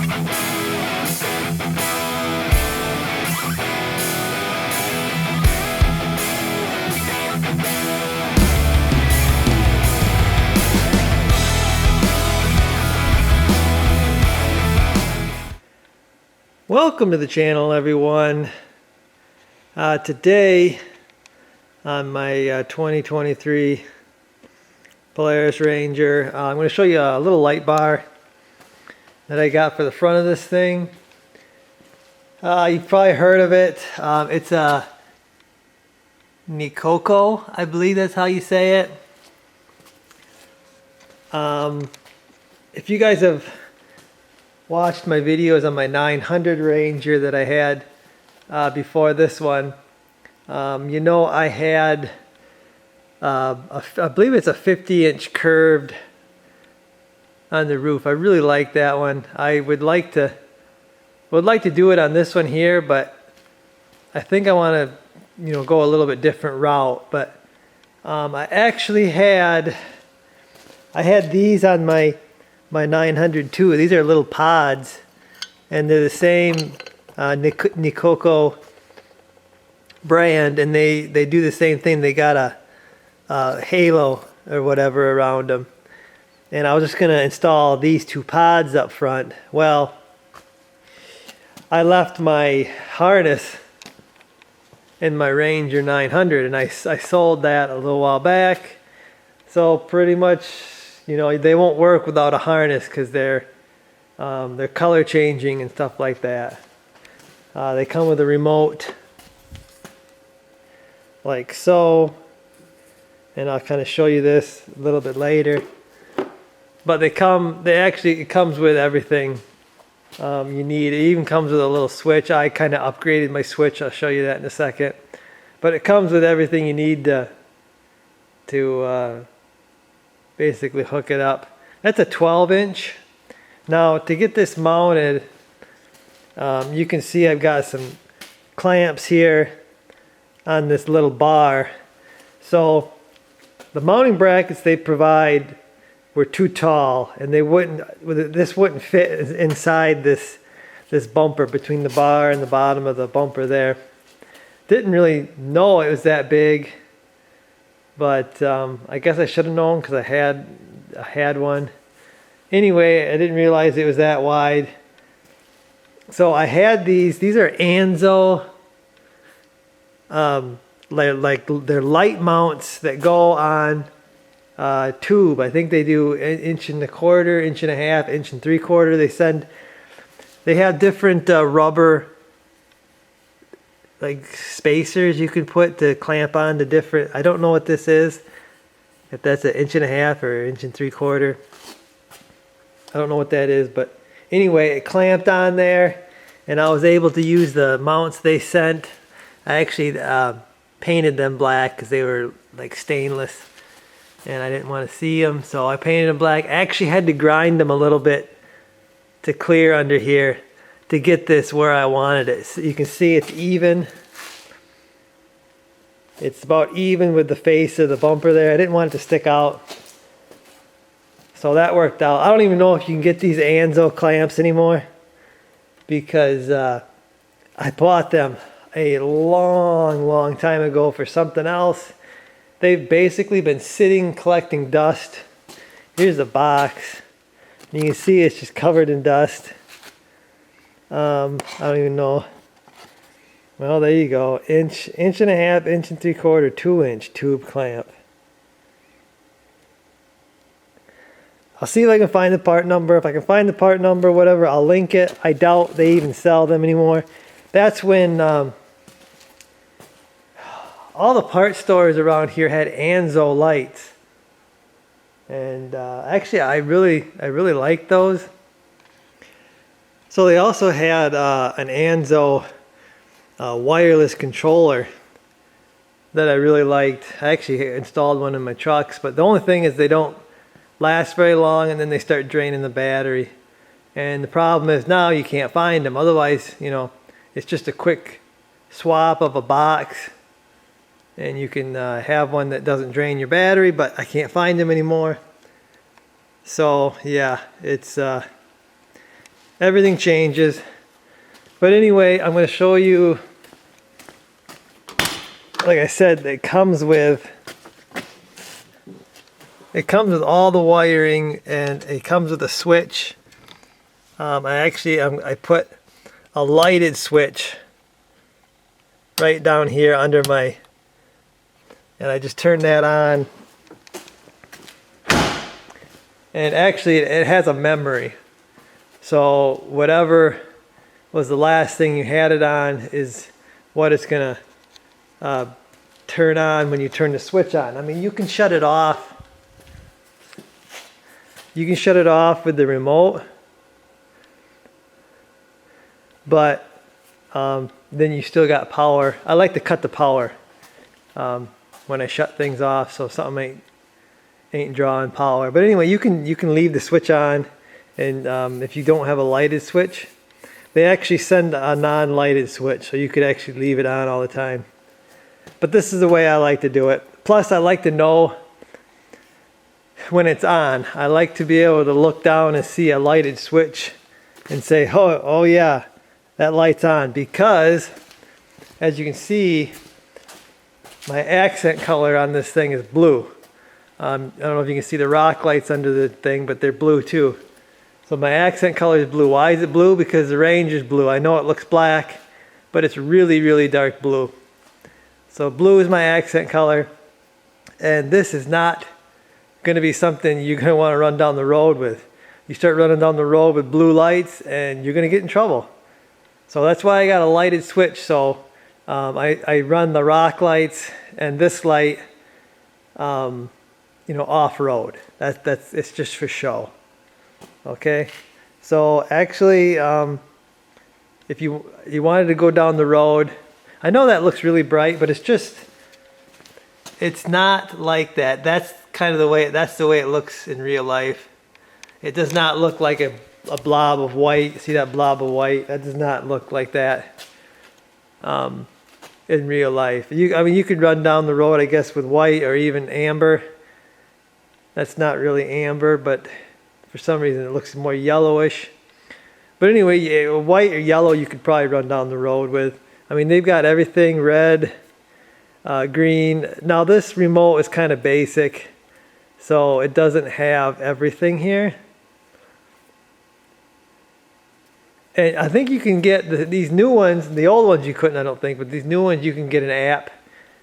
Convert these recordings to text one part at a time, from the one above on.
Welcome to the channel, everyone. Today on my 2023 Polaris Ranger, I'm going to show you a little light bar that I got for the front of this thing. You've probably heard of it. It's a Nicoko, I believe that's how you say it. If you guys have watched my videos on my 900 Ranger that I had before this one, you know I had I believe it's a 50-inch curved on the roof. I really like that one. I would like to do it on this one here, but I think I want to go a little bit different route. But I actually had these on my 900 too. These are little pods, and they're the same Nicoko brand, and they do the same thing. They got a halo or whatever around them, and I was just gonna install these two pods up front. Well, I left my harness in my Ranger 900, and I sold that a little while back. So pretty much, they won't work without a harness because they're color changing and stuff like that. They come with a remote like so, and I'll kind of show you this a little bit later. But it comes with everything you need. It even comes with a little switch. I kind of upgraded my switch. I'll show you that in a second. But it comes with everything you need to basically hook it up. That's a 12-inch. Now to get this mounted, you can see I've got some clamps here on this little bar. So the mounting brackets they provide were too tall, and this wouldn't fit inside this bumper between the bar and the bottom of the bumper there. Didn't really know it was that big. But I guess I should have known because I had one. Anyway, I didn't realize it was that wide. So I had these. These are Anzo. They're light mounts that go on tube. I think they do 1.25 inch, 1.5 inch, 1.75 inch. They have different rubber spacers you can put to clamp on to different. I don't know what this is, if that's 1.5 inch or 1.75 inch. I don't know what that is, but anyway, it clamped on there, and I was able to use the mounts they sent. I actually painted them black because they were like stainless, and I didn't want to see them, so I painted them black. I actually had to grind them a little bit to clear under here to get this where I wanted it. So you can see it's even. It's about even with the face of the bumper there. I didn't want it to stick out. So that worked out. I don't even know if you can get these Anzo clamps anymore, because I bought them a long time ago for something else. They've basically been sitting collecting dust. Here's the box. You can see it's just covered in dust. I don't even know. Well, there you go. 1.5 inch, 1.75 inch, 2-inch tube clamp. I'll see if I can find the part number. If I can find the part number, whatever, I'll link it. I doubt they even sell them anymore. That's when all the part stores around here had Anzo lights. And actually, I really like those. So they also had an Anzo wireless controller that I really liked. I actually installed one in my trucks, but the only thing is they don't last very long, and then they start draining the battery. And the problem is now you can't find them. Otherwise, it's just a quick swap of a box, and you can have one that doesn't drain your battery, but I can't find them anymore. So yeah, it's everything changes. But anyway, I'm going to show you, like I said, it comes with all the wiring, and it comes with a switch. I put a lighted switch right down here under my, and I just turn that on. And actually it has a memory. So whatever was the last thing you had it on is what it's gonna turn on when you turn the switch on. I mean, you can shut it off. You can shut it off with the remote, but then you still got power. I like to cut the power when I shut things off, so something ain't drawing power. But anyway, you can leave the switch on, and if you don't have a lighted switch, they actually send a non-lighted switch, so you could actually leave it on all the time. But this is the way I like to do it. Plus, I like to know when it's on. I like to be able to look down and see a lighted switch and say, oh yeah, that light's on. Because, as you can see, my accent color on this thing is blue. I don't know if you can see the rock lights under the thing, but they're blue too. So my accent color is blue. Why is it blue? Because the range is blue. I know it looks black, but it's really, really dark blue. So blue is my accent color. And this is not going to be something you're going to want to run down the road with. You start running down the road with blue lights and you're going to get in trouble. So that's why I got a lighted switch. So I run the rock lights and this light, off-road. It's just for show. Okay, so actually, if you wanted to go down the road, I know that looks really bright, but it's not like that. That's kind of the way it looks in real life. It does not look like a blob of white. See that blob of white? That does not look like that in real life. You could run down the road, I guess, with white or even amber. That's not really amber, but for some reason it looks more yellowish. But anyway, white or yellow you could probably run down the road with. I mean, they've got everything, red, green. Now this remote is kind of basic, so it doesn't have everything here. And I think you can get these new ones. The old ones you couldn't, I don't think, but these new ones you can get an app.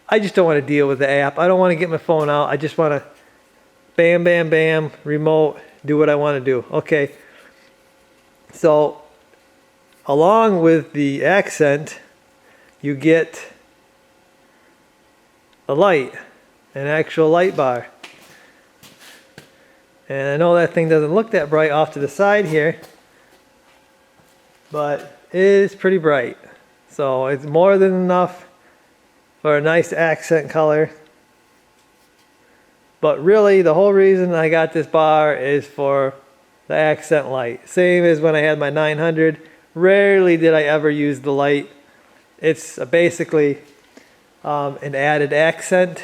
I just don't want to deal with the app. I don't want to get my phone out. I just want to bam, bam, bam, remote, do what I want to do. Okay. So along with the accent, you get a light, an actual light bar. And I know that thing doesn't look that bright off to the side here, but it is pretty bright. So it's more than enough for a nice accent color. But really, the whole reason I got this bar is for the accent light. Same as when I had my 900. Rarely did I ever use the light. It's basically an added accent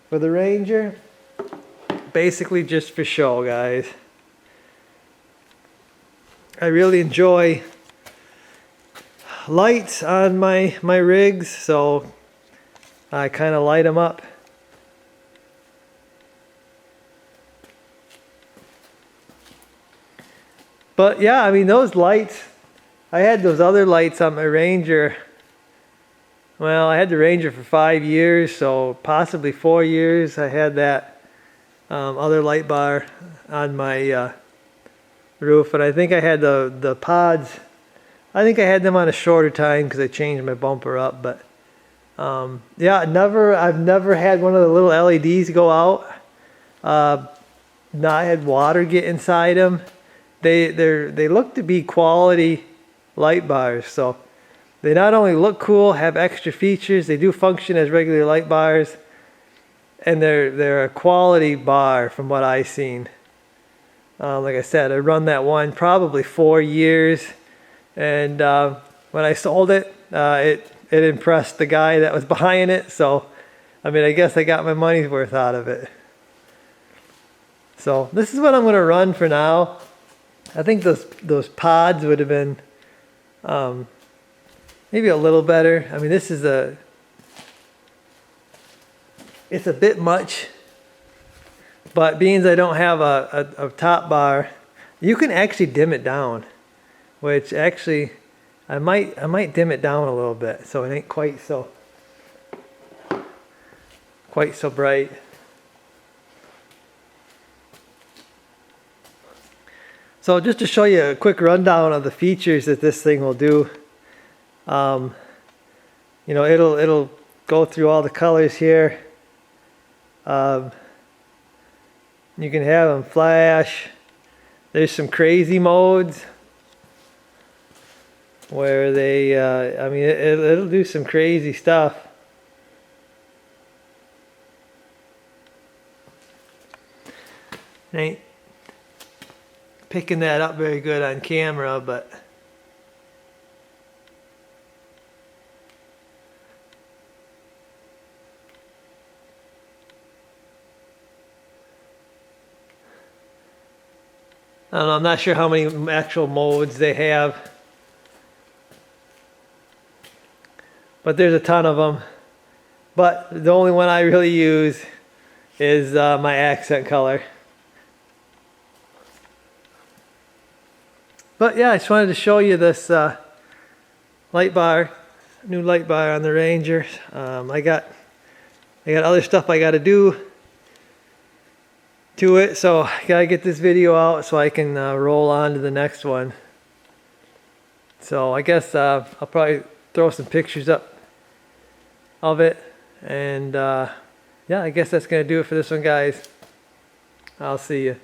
for the Ranger. Basically just for show, guys. I really enjoy lights on my rigs, so I kind of light them up. But yeah, I mean, those lights, I had those other lights on my Ranger. Well, I had the Ranger for 5 years, so possibly 4 years. I had that other light bar on my roof, and I think I had the pods. I think I had them on a shorter time because I changed my bumper up. But yeah, I've never had one of the little LEDs go out. I had water get inside them. They look to be quality light bars, so they not only look cool, have extra features, they do function as regular light bars, and they're a quality bar from what I've seen. Like I said, I run that one probably 4 years, and when I sold it, it impressed the guy that was buying it. So I mean, I guess I got my money's worth out of it. So this is what I'm going to run for now. I think those pods would have been maybe a little better. I mean, this is it's a bit much, but being I don't have a top bar, you can actually dim it down, which actually I might dim it down a little bit so it ain't quite so bright. So just to show you a quick rundown of the features that this thing will do, you know, it'll go through all the colors here. You can have them flash. There's some crazy modes where they, I mean, it'll do some crazy stuff. Ain't picking that up very good on camera, but I don't know, I'm not sure how many actual modes they have, but there's a ton of them. But the only one I really use is my accent color. But yeah, I just wanted to show you this light bar, new light bar on the Ranger. I got other stuff I got to do to it, so I gotta get this video out so I can roll on to the next one. So I guess I'll probably throw some pictures up of it, and yeah, I guess that's gonna do it for this one, guys. I'll see you.